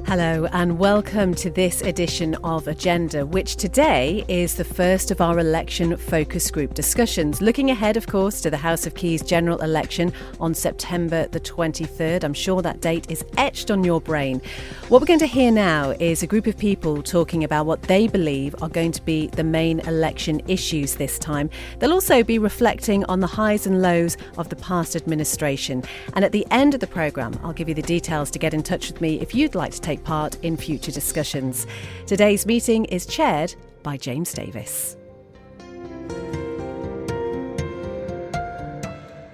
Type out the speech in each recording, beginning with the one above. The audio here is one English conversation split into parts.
Hello and welcome to this edition of Agenda, which today is the first of our election focus group discussions, looking ahead, of course, to the House of Keys general election on September the 23rd. I'm sure that date is etched on your brain. What we're going to hear now is a group of people talking about what they believe are going to be the main election issues this time. They'll also be reflecting on the highs and lows of the past administration. And at the end of the programme, I'll give you the details to get in touch with me if you'd like to take part in future discussions. Today's meeting is chaired by James Davis.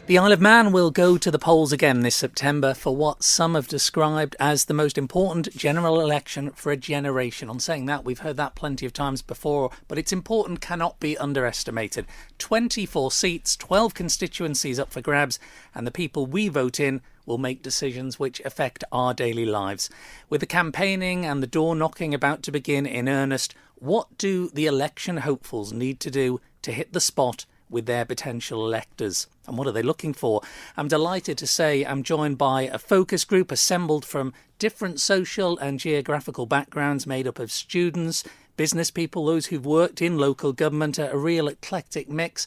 The Isle of Man will go to the polls again this September for what some have described as the most important general election for a generation. On saying that, we've heard that plenty of times before, but its importance cannot be underestimated. 24 seats, 12 constituencies up for grabs, and the people we vote in will make decisions which affect our daily lives. With the campaigning and the door knocking about to begin in earnest, what do the election hopefuls need to do to hit the spot with their potential electors? And what are they looking for? I'm delighted to say I'm joined by a focus group assembled from different social and geographical backgrounds, made up of students, business people, those who've worked in local government, a real eclectic mix.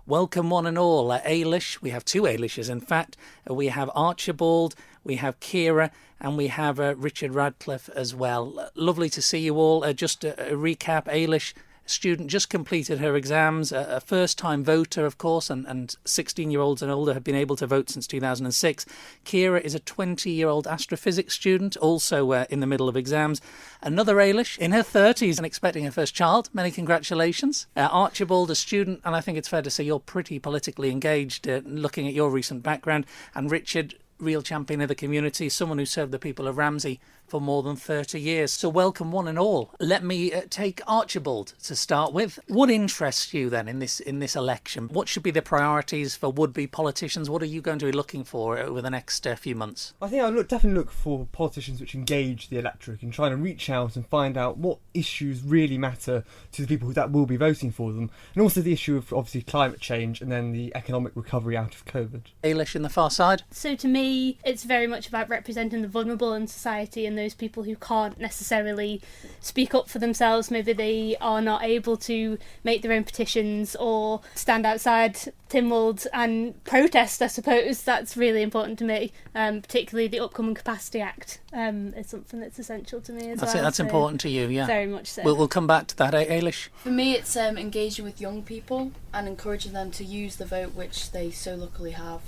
Welcome one and all. Ailish, we have two Ailishes in fact. We have Archibald, we have Ciara, and we have Richard Radcliffe as well. Lovely to see you all. Just a recap, Ailish, student, just completed her exams, a first-time voter, of course, and 16-year-olds and older have been able to vote since 2006. Ciara is a 20-year-old astrophysics student, also in the middle of exams. Another Ailish in her 30s and expecting her first child. Many congratulations. Archibald, a student, and I think it's fair to say you're pretty politically engaged, looking at your recent background. And Richard, real champion of the community, someone who served the people of Ramsey for more than 30 years. So welcome one and all. Let me take Archibald to start with. What interests you then in this election? What should be the priorities for would-be politicians? What are you going to be looking for over the next few months? I think I definitely look for politicians which engage the electorate and trying to reach out and find out what issues really matter to the people that will be voting for them. And also the issue of obviously climate change and then the economic recovery out of COVID. Ailish in the far side? So to me, it's very much about representing the vulnerable in society and those people who can't necessarily speak up for themselves. Maybe they are not able to make their own petitions or stand outside Tynwald and protest, I suppose. That's really important to me, particularly the upcoming Capacity Act is something that's essential to me as well. That's important to you, yeah. Very much so. We'll come back to that, Ailish. For me, it's engaging with young people and encouraging them to use the vote, which they so luckily have.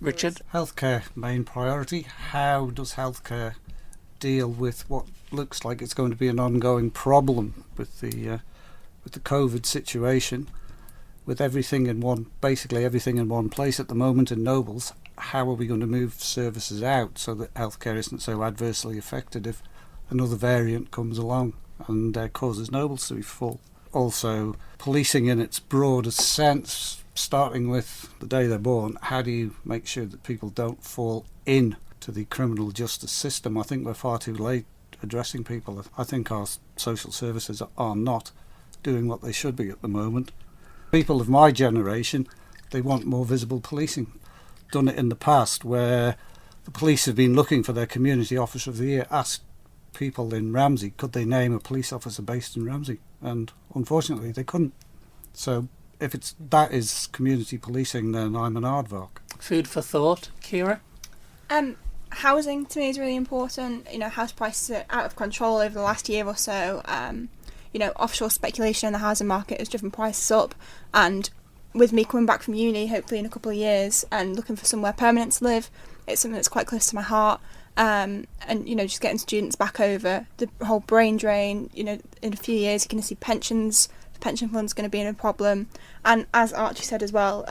Richard? Healthcare, main priority. How does healthcare deal with what looks like it's going to be an ongoing problem with the COVID situation, with basically everything in one place at the moment in Nobles? How are we going to move services out so that healthcare isn't so adversely affected if another variant comes along and causes Nobles to be full? Also, policing in its broadest sense, starting with the day they're born. How do you make sure that people don't fall in to the criminal justice system? I think we're far too late addressing people. I think our social services are not doing what they should be at the moment. People of my generation, they want more visible policing. Done it in the past where the police have been looking for their community officer of the year, asked people in Ramsey could they name a police officer based in Ramsey, and unfortunately they couldn't. So if that is community policing, then I'm an aardvark. Food for thought. Ciara? Housing to me is really important. House prices are out of control over the last year or so. Offshore speculation in the housing market has driven prices up, and with me coming back from uni, hopefully in a couple of years, and looking for somewhere permanent to live, it's something that's quite close to my heart. And just getting students back over the whole brain drain. In a few years you're going to see pensions. The pension fund's going to be in a problem, and as Archie said as well,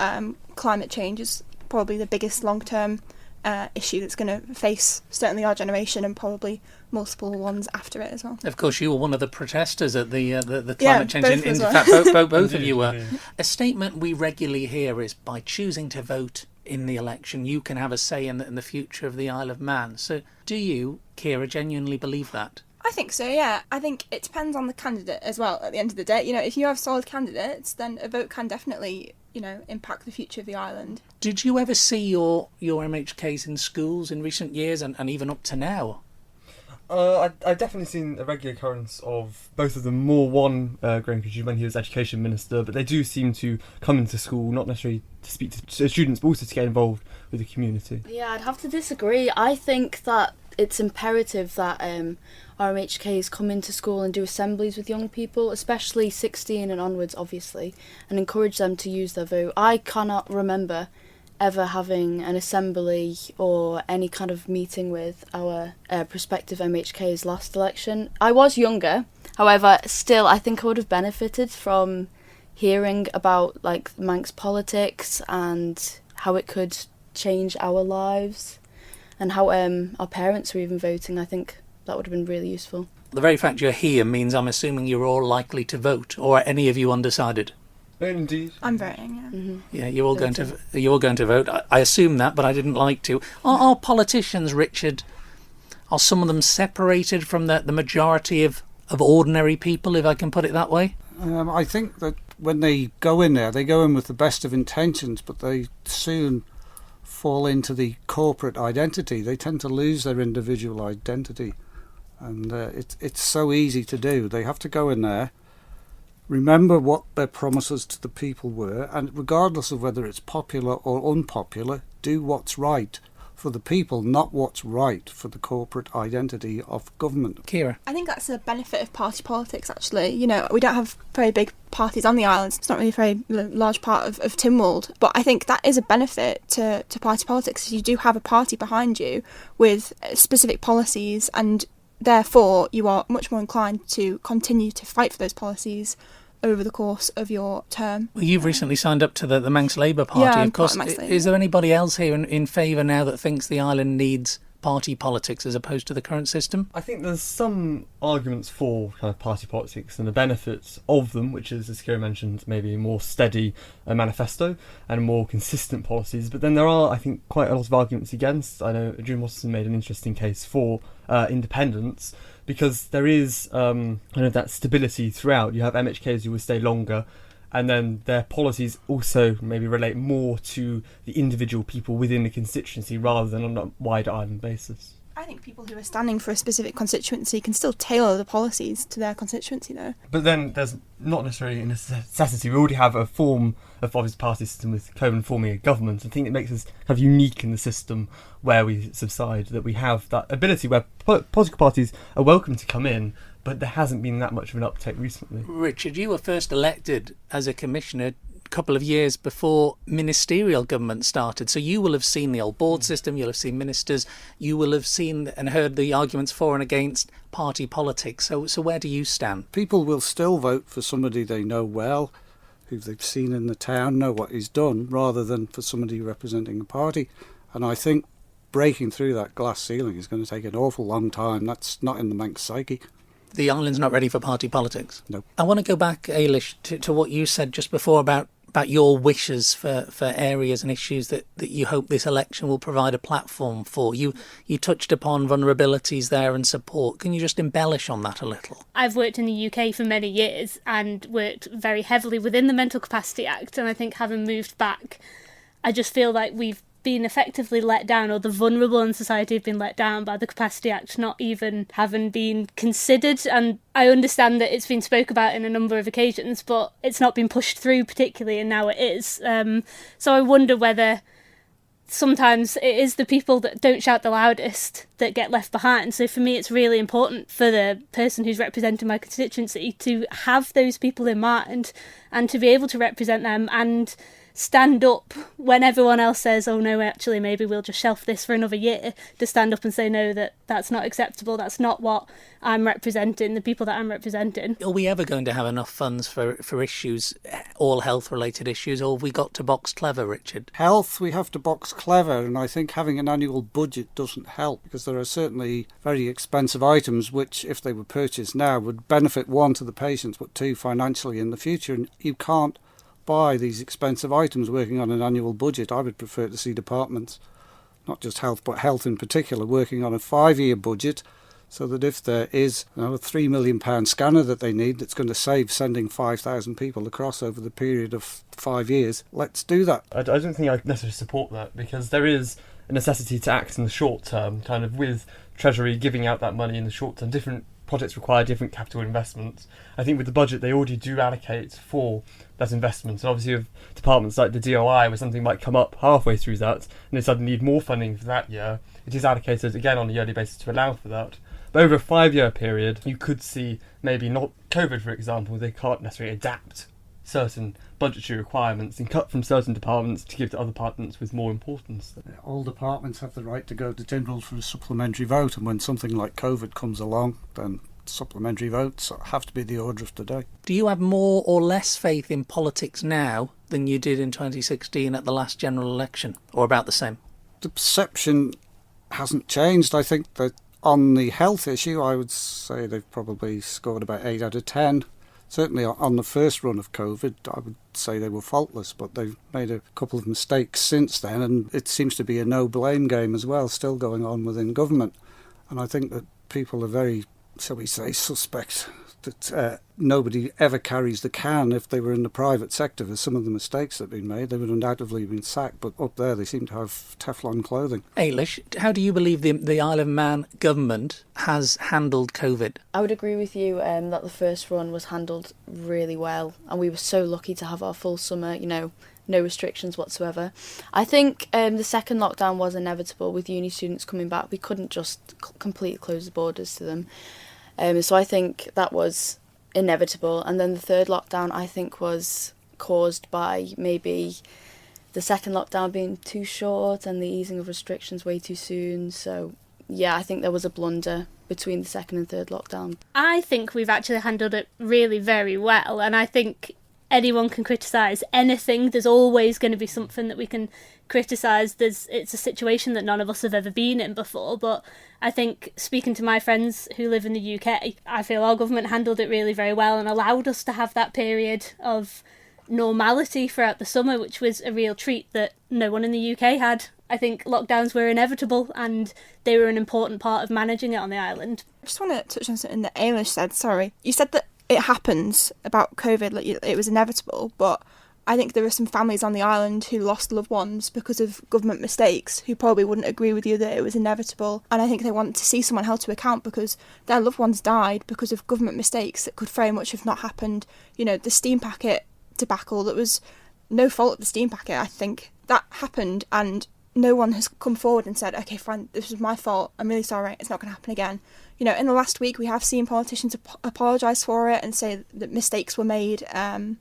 climate change is probably the biggest long-term issue that's going to face certainly our generation and probably multiple ones after it as well. Of course, you were one of the protesters at the climate change. In fact, both of you were. Yeah. A statement we regularly hear is, by choosing to vote in the election, you can have a say in the future of the Isle of Man. So do you, Ciara, genuinely believe that? I think so, yeah. I think it depends on the candidate as well at the end of the day. If you have solid candidates, then a vote can definitely, impact the future of the island. Did you ever see your MHKs in schools in recent years and even up to now? I've definitely seen a regular occurrence of both of them. More one Graham Cushing when he was education minister, but they do seem to come into school not necessarily to speak to students, but also to get involved with the community. Yeah, I'd have to disagree. I think that it's imperative that RMHKs come into school and do assemblies with young people, especially 16 and onwards, obviously, and encourage them to use their vote. I cannot remember ever having an assembly or any kind of meeting with our prospective MHKs last election. I was younger, however, still I think I would have benefited from hearing about like Manx politics and how it could change our lives and how our parents were even voting. I think that would have been really useful. The very fact you're here means I'm assuming you're all likely to vote, or are any of you undecided? Indeed. I'm voting, yeah. Mm-hmm. Yeah, you're all going to vote. I assume that, but I didn't like to. Are politicians, Richard, are some of them separated from the majority of ordinary people, if I can put it that way? I think that when they go in there, they go in with the best of intentions, but they soon fall into the corporate identity. They tend to lose their individual identity, and it's so easy to do. They have to go in there, remember what their promises to the people were, and regardless of whether it's popular or unpopular, do what's right for the people, not what's right for the corporate identity of government. Kira? I think that's a benefit of party politics, actually. You know, we don't have very big parties on the islands. It's not really a very large part of Tynwald. But I think that is a benefit to party politics. You do have a party behind you with specific policies, and therefore you are much more inclined to continue to fight for those policies over the course of your term. Well, you've recently signed up to the Manx Labour Party, Yeah, of course. Manx Labour. Is there anybody else here in favour now that thinks the island needs party politics as opposed to the current system? I think there's some arguments for kind of party politics and the benefits of them, which is, as Kira mentioned, maybe a more steady manifesto and more consistent policies. But then there are, I think, quite a lot of arguments against. I know June Watson made an interesting case for independence, because there is kind of that stability throughout. You have MHKs who will stay longer, and then their policies also maybe relate more to the individual people within the constituency rather than on a wider island basis. I think people who are standing for a specific constituency can still tailor the policies to their constituency, though. But then there's not necessarily a necessity. We already have a form of obvious party system with Coven forming a government. I think it makes us kind of unique in the system where we subside, that we have that ability where political parties are welcome to come in, but there hasn't been that much of an uptake recently. Richard, you were first elected as a commissioner a couple of years before ministerial government started, so you will have seen the old board system, you'll have seen ministers, you will have seen and heard the arguments for and against party politics. So where do you stand? People will still vote for somebody they know well, who they've seen in the town, know what he's done, rather than for somebody representing a party. And I think breaking through that glass ceiling is going to take an awful long time. That's not in the Manx psyche. The island's not ready for party politics? No. I want to go back, Ailish, to what you said just before about your wishes for areas and issues that you hope this election will provide a platform for. You touched upon vulnerabilities there and support. Can you just embellish on that a little? I've worked in the UK for many years and worked very heavily within the Mental Capacity Act, and I think having moved back, I just feel like we've been effectively let down, or the vulnerable in society have been let down by the Capacity Act not even having been considered. And I understand that it's been spoke about in a number of occasions, but it's not been pushed through particularly, and now it is. So I wonder whether sometimes it is the people that don't shout the loudest that get left behind. So for me, it's really important for the person who's representing my constituency to have those people in mind and to be able to represent them and stand up when everyone else says, oh no, actually maybe we'll just shelf this for another year, to stand up and say no, that's not acceptable, that's not what I'm representing, the people that I'm representing. Are we ever going to have enough funds for issues, all health related issues, or have we got to box clever, Richard? Health, we have to box clever, and I think having an annual budget doesn't help, because there are certainly very expensive items which, if they were purchased now, would benefit, one, to the patients, but two, financially in the future, and you can't buy these expensive items working on an annual budget. I would prefer to see departments, not just health, but health in particular, working on a 5-year budget, so that if there is a £3 million scanner that they need that's going to save sending 5,000 people across over the period of 5 years, let's do that. I don't think I necessarily support that, because there is a necessity to act in the short term, kind of with Treasury giving out that money in the short term. Different projects require different capital investments. I think with the budget they already do allocate for that investment, and obviously with departments like the DOI, where something might come up halfway through that and they suddenly need more funding for that year, it is allocated again on a yearly basis to allow for that. But over a 5-year period, you could see maybe not COVID, for example, they can't necessarily adapt certain budgetary requirements and cut from certain departments to give to other departments with more importance. All departments have the right to go to general for a supplementary vote, and when something like COVID comes along, then supplementary votes have to be the order of the day. Do you have more or less faith in politics now than you did in 2016 at the last general election, or about the same? The perception hasn't changed. I think that on the health issue, I would say they've probably scored about 8 out of 10. Certainly on the first run of COVID, I would say they were faultless, but they've made a couple of mistakes since then, and it seems to be a no-blame game as well, still going on within government. And I think that people are very, shall we say, suspect that nobody ever carries the can. If they were in the private sector, for some of the mistakes that have been made, they would undoubtedly have been sacked, but up there they seem to have Teflon clothing. Ailish, how do you believe the Isle of Man government has handled COVID? I would agree with you that the first run was handled really well, and we were so lucky to have our full summer, no restrictions whatsoever. I think the second lockdown was inevitable with uni students coming back. We couldn't just completely close the borders to them. So I think that was inevitable. And then the third lockdown, I think, was caused by maybe the second lockdown being too short and the easing of restrictions way too soon. So, yeah, I think there was a blunder between the second and third lockdown. I think we've actually handled it really very well, and I think anyone can criticise anything. There's always going to be something that we can criticise. It's a situation that none of us have ever been in before, but I think, speaking to my friends who live in the UK, I feel our government handled it really very well and allowed us to have that period of normality throughout the summer, which was a real treat that no one in the UK had. I think lockdowns were inevitable and they were an important part of managing it on the island. I just want to touch on something that Ailish said. Sorry. You said that it happens about COVID, like it was inevitable, but I think there are some families on the island who lost loved ones because of government mistakes who probably wouldn't agree with you that it was inevitable, and I think they want to see someone held to account because their loved ones died because of government mistakes that could very much have not happened. The steam packet debacle, that was no fault of the steam packet. I think that happened and no one has come forward and said, okay, fine, this was my fault, I'm really sorry, it's not going to happen again. In the last week we have seen politicians apologise for it and say that mistakes were made,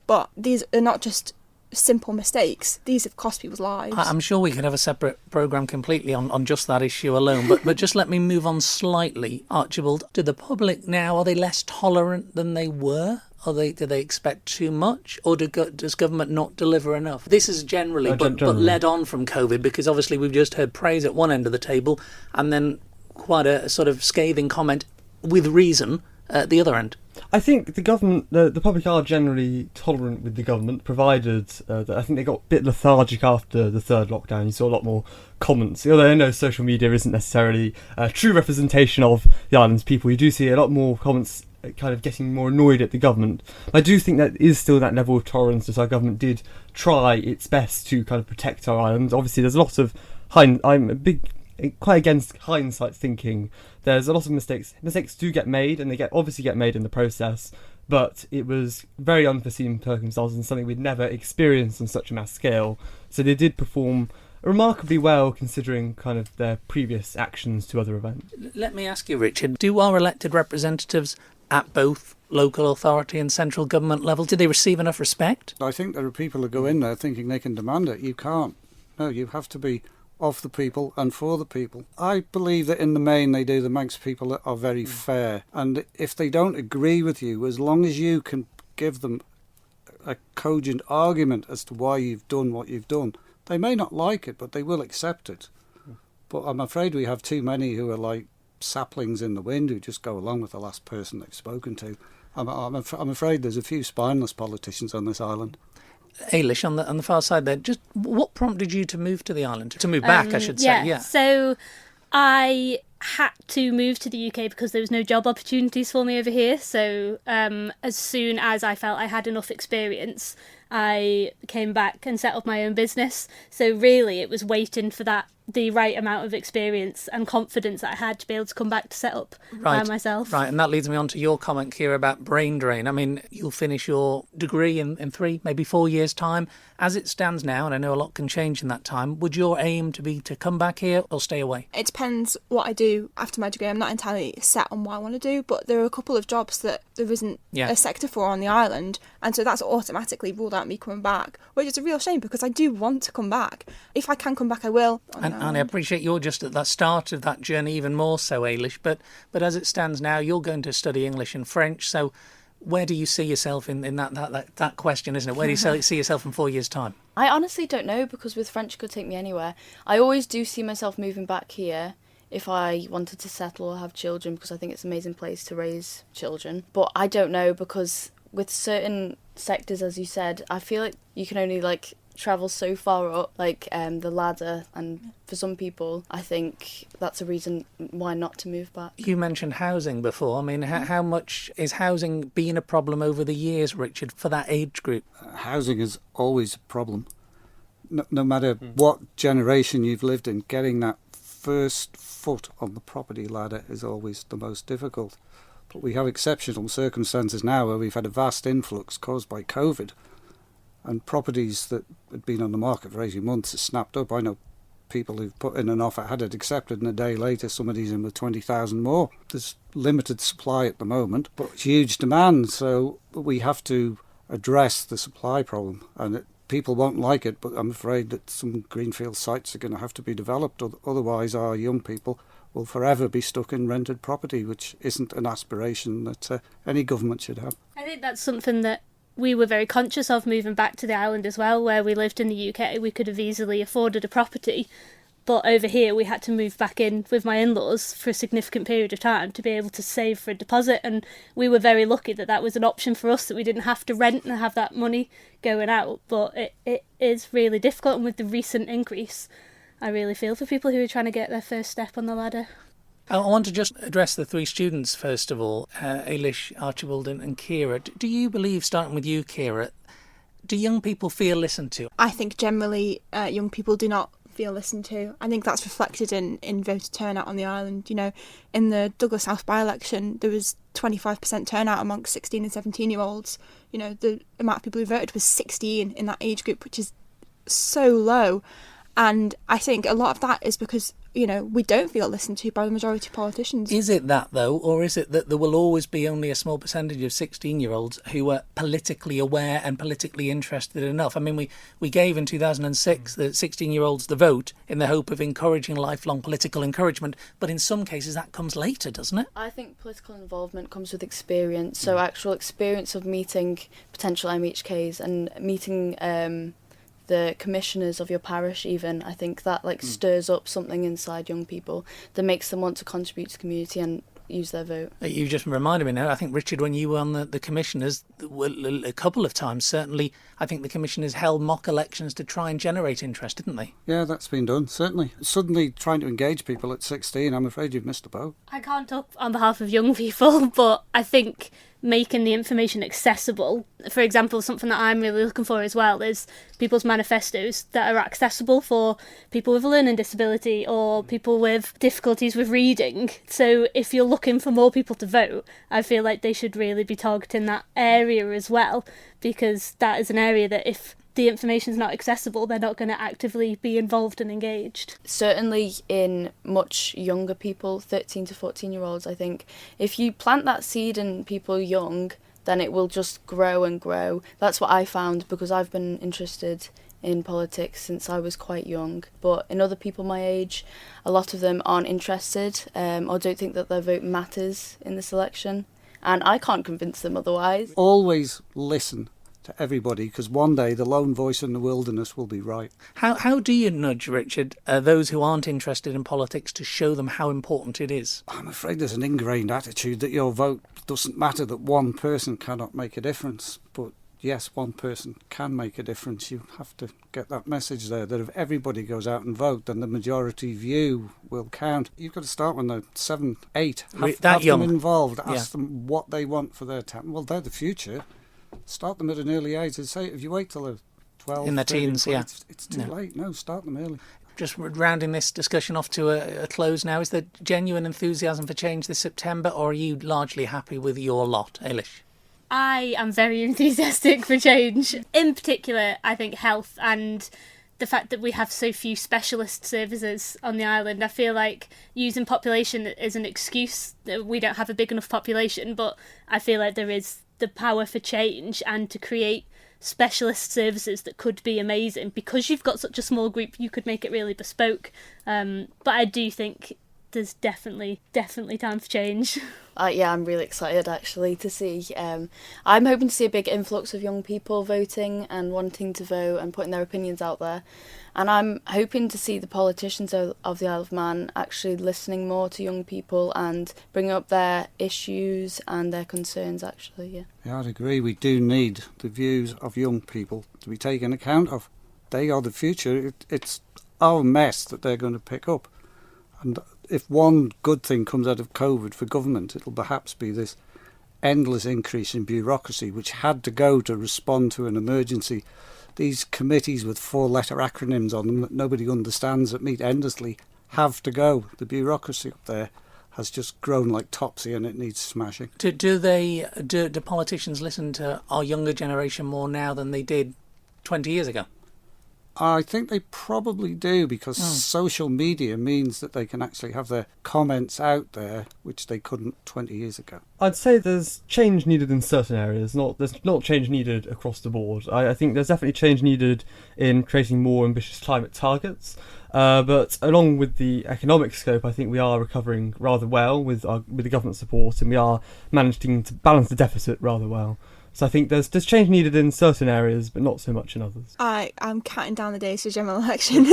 but these are not just simple mistakes. These have cost people's lives. I'm sure we could have a separate programme completely on just that issue alone, but just let me move on slightly. Archibald, do the public now, are they less tolerant than they were? Do they expect too much, or does government not deliver enough? This is generally, but led on from COVID, because obviously we've just heard praise at one end of the table and then quite a sort of scathing comment with reason at the other end. I think the government, the public are generally tolerant with the government, provided that I think they got a bit lethargic after the third lockdown. You saw a lot more comments. Although I know social media isn't necessarily a true representation of the island's people, you do see a lot more comments kind of getting more annoyed at the government. I do think that is still that level of tolerance that our government did try its best to kind of protect our island. Obviously, there's a lot of quite against hindsight thinking. There's a lot of mistakes. Mistakes do get made, and they obviously get made in the process, but it was very unforeseen circumstances and something we'd never experienced on such a mass scale. So they did perform remarkably well considering kind of their previous actions to other events. Let me ask you, Richard, do our elected representatives at both local authority and central government level, do they receive enough respect? I think there are people who go in there thinking they can demand it. You can't. No, you have to be of the people and for the people. I believe that in the main they do. The Manx people are very fair, and if they don't agree with you, as long as you can give them a cogent argument as to why you've done what you've done, they may not like it, but they will accept it. But I'm afraid we have too many who are like saplings in the wind who just go along with the last person they've spoken to. I'm afraid there's a few spineless politicians on this island. Ailish, on the far side there, just what prompted you to move to the island? To move back, I should say. Yeah. So I had to move to the UK because there was no job opportunities for me over here. So as soon as I felt I had enough experience, I came back and set up my own business. So really it was waiting for that the right amount of experience and confidence that I had to be able to come back to set up by myself. Right, and that leads me on to your comment, Kira, about brain drain. I mean, you'll finish your degree in 3, maybe 4 years' time. As it stands now, and I know a lot can change in that time, would your aim to be to come back here or stay away? It depends what I do after my degree. I'm not entirely set on what I want to do, but there are a couple of jobs that there isn't a sector for on the island, and so that's automatically ruled out me coming back, which is a real shame because I do want to come back. If I can come back, I will. And I appreciate you're just at the start of that journey, even more so, Ailish, but as it stands now, you're going to study English and French, so where do you see yourself in that question, isn't it? Where do you see yourself in 4 years' time? I honestly don't know, because with French it could take me anywhere. I always do see myself moving back here if I wanted to settle or have children, because I think it's an amazing place to raise children. But I don't know, because with certain sectors, as you said, I feel like you can only travel so far up the ladder, and for some people I think that's a reason why not to move back. You mentioned housing before. I mean, how much is housing been a problem over the years, Richard, for that age group? Housing is always a problem. No matter what generation you've lived in, getting that first foot on the property ladder is always the most difficult. But we have exceptional circumstances now where we've had a vast influx caused by COVID, and properties that had been on the market for 18 months have snapped up. I know people who've put in an offer, had it accepted, and a day later somebody's in with 20,000 more. There's limited supply at the moment, but huge demand, so we have to address the supply problem. And people won't like it, but I'm afraid that some greenfield sites are going to have to be developed, otherwise our young people will forever be stuck in rented property, which isn't an aspiration that any government should have. I think that's something that we were very conscious of moving back to the island as well. Where we lived in the UK, we could have easily afforded a property, but over here we had to move back in with my in-laws for a significant period of time to be able to save for a deposit, and we were very lucky that that was an option for us, that we didn't have to rent and have that money going out. But it is really difficult, and with the recent increase, I really feel for people who are trying to get their first step on the ladder. I want to just address the 3 students first of all, Ailish, Archibald and Kira. Do you believe, starting with you, Kira, do young people feel listened to? I think generally young people do not feel listened to. I think that's reflected in voter turnout on the island. You know, in the Douglas House by-election, there was 25% turnout amongst 16 and 17-year-olds. You know, the amount of people who voted was 16 in that age group, which is so low. And I think a lot of that is because, you know, we don't feel listened to by the majority of politicians. Is it that, though, or is it that there will always be only a small percentage of 16-year-olds who are politically aware and politically interested enough? I mean, we gave in 2006 the 16-year-olds the vote in the hope of encouraging lifelong political encouragement, but in some cases that comes later, doesn't it? I think political involvement comes with experience, so actual experience of meeting potential MHKs and meeting the commissioners of your parish even. I think that stirs up something inside young people that makes them want to contribute to the community and use their vote. You just reminded me now, I think, Richard, when you were on the commissioners, a couple of times certainly, I think the commissioners held mock elections to try and generate interest, didn't they? Yeah, that's been done, certainly. Suddenly trying to engage people at 16, I'm afraid you've missed the boat. I can't talk on behalf of young people, but I think making the information accessible, for example, something that I'm really looking for as well is people's manifestos that are accessible for people with a learning disability or people with difficulties with reading. So if you're looking for more people to vote, I feel like they should really be targeting that area as well, because that is an area that if the information's not accessible, they're not going to actively be involved and engaged. Certainly in much younger people, 13 to 14-year-olds, I think, if you plant that seed in people young, then it will just grow and grow. That's what I found, because I've been interested in politics since I was quite young. But in other people my age, a lot of them aren't interested or don't think that their vote matters in this election. And I can't convince them otherwise. Always listen to everybody, because one day the lone voice in the wilderness will be right. How do you nudge, Richard, those who aren't interested in politics to show them how important it is? I'm afraid there's an ingrained attitude that your vote doesn't matter, that one person cannot make a difference. But yes, one person can make a difference. You have to get that message there, that if everybody goes out and vote, then the majority view will count. You've got to start when they're 7, 8. Have them involved, ask them what they want for their town. Well, they're the future. Start them at an early age. I'd say if you wait till they're 12, in the 13, teens, yeah. It's too late. No, start them early. just rounding this discussion off to a close now, is there genuine enthusiasm for change this September, or are you largely happy with your lot? Ailish? I am very enthusiastic for change. In particular, I think health and the fact that we have so few specialist services on the island. I feel like using population is an excuse. We don't have a big enough population, but I feel like there is the power for change and to create specialist services that could be amazing. Because you've got such a small group, you could make it really bespoke. But I do think there's definitely time for change. Yeah, I'm really excited actually to see. I'm hoping to see a big influx of young people voting and wanting to vote and putting their opinions out there. And I'm hoping to see the politicians of the Isle of Man actually listening more to young people and bringing up their issues and their concerns actually, yeah. Yeah, I'd agree. We do need the views of young people to be taken account of. They are the future. It's our mess that they're going to pick up. And if one good thing comes out of COVID for government, it'll perhaps be this endless increase in bureaucracy, which had to go to respond to an emergency. These committees with 4-letter acronyms on them that nobody understands, that meet endlessly, have to go. The bureaucracy up there has just grown like Topsy and it needs smashing. Do politicians listen to our younger generation more now than they did 20 years ago? I think they probably do, because social media means that they can actually have their comments out there, which they couldn't 20 years ago. I'd say there's change needed in certain areas. There's not change needed across the board. I think there's definitely change needed in creating more ambitious climate targets. But along with the economic scope, I think we are recovering rather well with the government support, and we are managing to balance the deficit rather well. So I think there's change needed in certain areas, but not so much in others. I'm counting down the days for general election.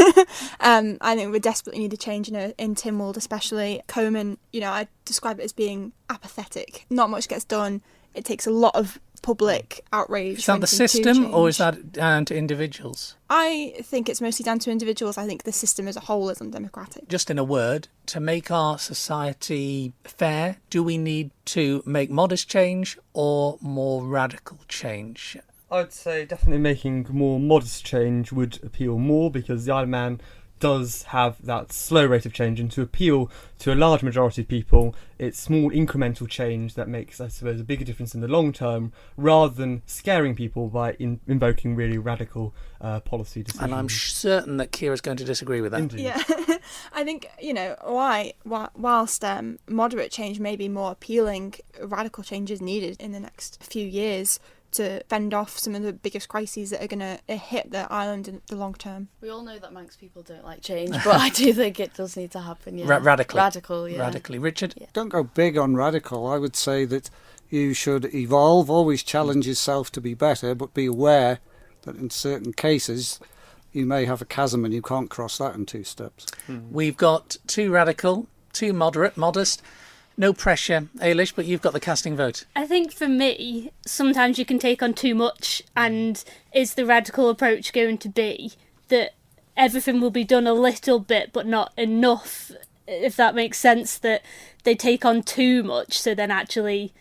I think we desperately need a change in Tynwald, especially. Coman, I describe it as being apathetic. Not much gets done. It takes a lot of public outrage. Is that the system, or is that down to individuals? I think it's mostly down to individuals. I think the system as a whole is undemocratic. Just in a word, to make our society fair, do we need to make modest change or more radical change? I'd say definitely making more modest change would appeal more, because the Isle of Man does have that slow rate of change, and to appeal to a large majority of people, it's small incremental change that makes, I suppose, a bigger difference in the long term, rather than scaring people by invoking really radical policy decisions. And I'm certain that Ciara's going to disagree with that. Indeed. Yeah, I think, whilst moderate change may be more appealing, radical change is needed in the next few years to fend off some of the biggest crises that are going to hit the island in the long term. We all know that Manx people don't like change, but I do think it does need to happen, yeah. Radically. Yeah. Radically. Richard? Yeah. Don't go big on radical. I would say that you should evolve, always challenge yourself to be better, but be aware that in certain cases you may have a chasm and you can't cross that in 2 steps. We've got 2 radical, 2 moderate, modest. No pressure, Ailish, but you've got the casting vote. I think for me, sometimes you can take on too much, and is the radical approach going to be that everything will be done a little bit but not enough, if that makes sense, that they take on too much so then actually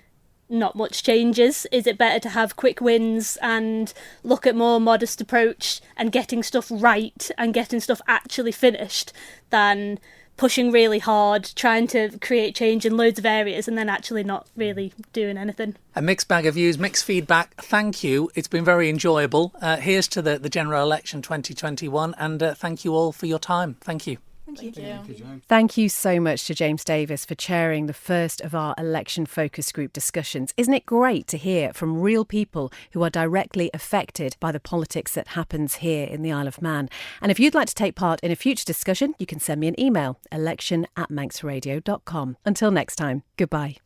not much changes? Is it better to have quick wins and look at more modest approach and getting stuff right and getting stuff actually finished than pushing really hard, trying to create change in loads of areas and then actually not really doing anything? A mixed bag of views, mixed feedback. Thank you. It's been very enjoyable. Here's to the general election 2021, and thank you all for your time. Thank you. Thank you. Thank you so much to James Davis for chairing the first of our election focus group discussions. Isn't it great to hear from real people who are directly affected by the politics that happens here in the Isle of Man? And if you'd like to take part in a future discussion, you can send me an email, election@manxradio.com. Until next time, goodbye.